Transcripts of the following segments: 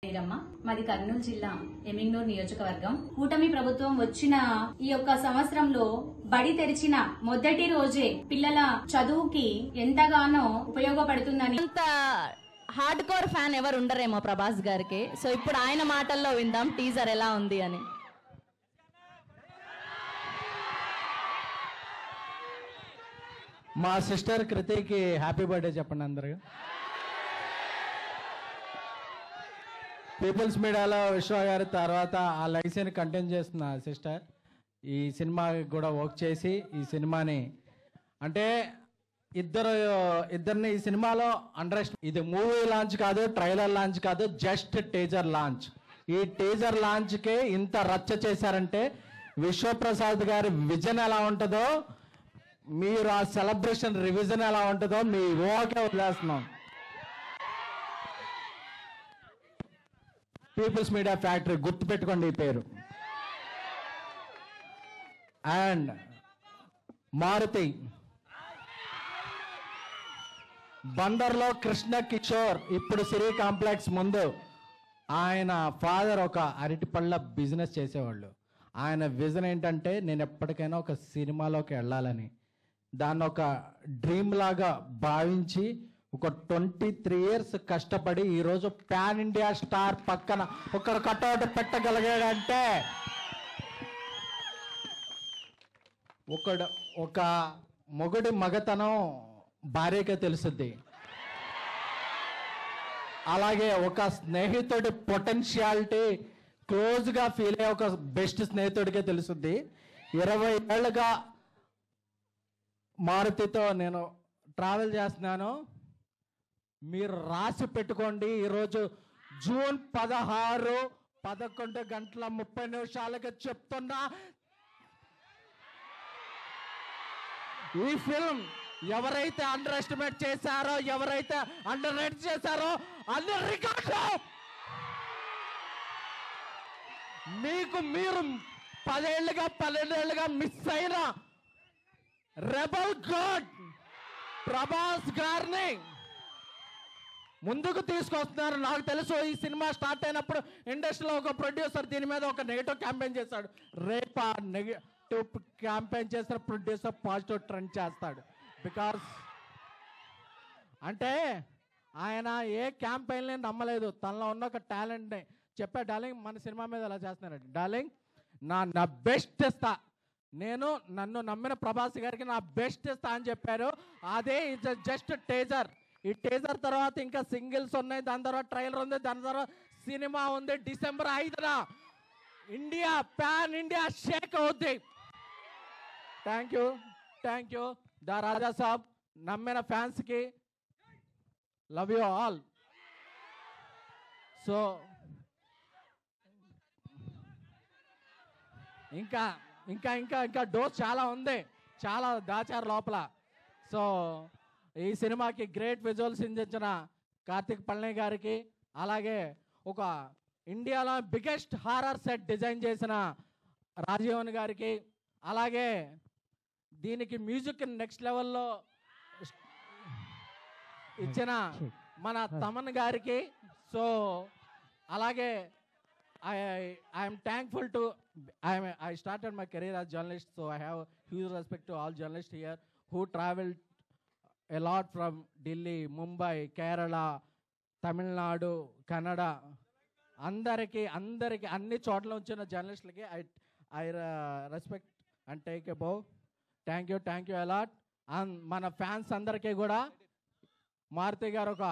మాది కర్నూలు జిల్లా ఎమింగ్నూర్ నియోజకవర్గం. కూటమి ప్రభుత్వం వచ్చిన ఈ యొక్క సంవత్సరంలో బడి తెరిచిన మొదటి రోజే పిల్లల చదువుకి ఎంతగానో ఉపయోగపడుతుందని. హార్డ్ కోర్ ఫ్యాన్ ఎవరు ఉండరేమో ప్రభాస్ గారికి. సో ఇప్పుడు ఆయన మాటల్లో విందాం టీజర్ ఎలా ఉంది అని. మా సిస్టర్ కృతికి హ్యాపీ బర్త్డే చెప్పండి అందరూ. పీపుల్స్ మీడియాలో విశ్వ గారి తర్వాత ఆ లైసెన్ కంటిన్యూ చేస్తున్న సిస్టర్ ఈ సినిమాకి కూడా వర్క్ చేసి ఈ సినిమాని అంటే ఇద్దరిని ఈ సినిమాలో ఇది మూవీ లాంచ్ కాదు, ట్రైలర్ లాంచ్ కాదు, జస్ట్ టీజర్ లాంచ్. ఈ టీజర్ లాంచ్కే ఇంత రచ్చ చేశారంటే విశ్వప్రసాద్ గారి విజన్ ఎలా ఉంటుందో, మీరు ఆ సెలబ్రేషన్ రివిజన్ ఎలా ఉంటుందో మీ ఊహకే వదిలేస్తున్నాం. పీపుల్స్ మీడియా ఫ్యాక్టరీ గుర్తుపెట్టుకోండి ఈ పేరు. అండ్ మారుతి బందర్లో కృష్ణ కిషోర్ ఇప్పుడు సిరి కాంప్లెక్స్ ముందు ఆయన ఫాదర్ ఒక అరటిపళ్ళ బిజినెస్ చేసేవాళ్ళు. ఆయన విజన్ ఏంటంటే నేను ఎప్పటికైనా ఒక సినిమాలోకి వెళ్ళాలని, దాన్ని ఒక డ్రీమ్ లాగా భావించి ఒక 23 years కష్టపడి ఈరోజు పాన్ ఇండియా స్టార్ పక్కన ఒక కటౌట్ పెట్టగలిగాడంటే ఒక మొగుడి మగతనం భార్యకే తెలుస్తుంది. అలాగే ఒక స్నేహితుడి పొటెన్షియాలిటీ క్లోజ్గా ఫీల్ అయ్యే ఒక బెస్ట్ స్నేహితుడికే తెలుస్తుంది. 20 ఏళ్ళుగా మారుతితో నేను ట్రావెల్ చేస్తున్నాను. మీరు రాసి పెట్టుకోండి, ఈరోజు జూన్ 16 11:30 చెప్తున్నా, ఈ ఫిల్మ్ ఎవరైతే అండర్ ఎస్టిమేట్ చేశారో, ఎవరైతే అండర్ రేట్ చేశారో అన్ని రికార్డులు మీకు మీరు 10 ఏళ్ళుగా మిస్ అయిన రెబల్ గాడ్ ప్రభాస్ గారిని ముందుకు తీసుకొస్తున్నారు. నాకు తెలుసు ఈ సినిమా స్టార్ట్ అయినప్పుడు ఇండస్ట్రీలో ఒక ప్రొడ్యూసర్ దీని మీద ఒక నెగిటివ్ క్యాంపెయిన్ చేశాడు. రేపు ఆ నెగిటివ్ క్యాంపెయిన్ చేసిన ప్రొడ్యూసర్ పాజిటివ్ ట్రెండ్ చేస్తాడు. బికాస్ అంటే ఆయన ఏ క్యాంపెయిన్ని నమ్మలేదు, తనలో ఉన్న ఒక టాలెంట్ని చెప్పా. డార్లింగ్ మన సినిమా మీద ఎలా చేస్తున్నాడు, డార్లింగ్ నా బెస్ట్ ఇస్తా, నేను నన్ను నమ్మిన ప్రభాస్ గారికి నా బెస్ట్ ఇస్తా అని చెప్పారు. అదే ఇట్స్ జస్ట్ టీజర్. ఈ టీజర్ తర్వాత ఇంకా సింగిల్స్ ఉన్నాయి, దాని తర్వాత ట్రైలర్ ఉంది, దాని తర్వాత సినిమా ఉంది. December 5న ఇండియా పాన్ ఇండియా షేక్ అవుద్ది. Thank you the Raja Saab. నమ్మిన ఫ్యాన్స్కి లవ్ యూ ఆల్. సో ఇంకా ఇంకా ఇంకా ఇంకా డోస్ చాలా ఉంది, చాలా దాచారు లోపల. సో ఈ సినిమాకి గ్రేట్ విజువల్స్ అందించిన కార్తిక్ పళని గారికి, అలాగే ఒక ఇండియాలో బిగ్గెస్ట్ హారర్ సెట్ డిజైన్ చేసిన రాజీవన్ గారికి, అలాగే దీనికి మ్యూజిక్ నెక్స్ట్ లెవెల్లో ఇచ్చిన మన తమన్ గారికి. సో అలాగే I'm thankful to I started my career as journalist, so I have huge respect to all journalists here who traveled a lot from Delhi, Mumbai, Kerala, Tamil Nadu, Kannada. అందరికి అన్ని చోట్ల వచ్చిన జర్నలిస్టులకి I respect and take a bow. Thank you అలాట్. Lot and fans అందరికీ కూడా మారుతి గారు ఒక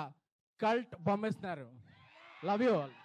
కల్ట్ బొమ్మిస్తున్నారు. Love you all.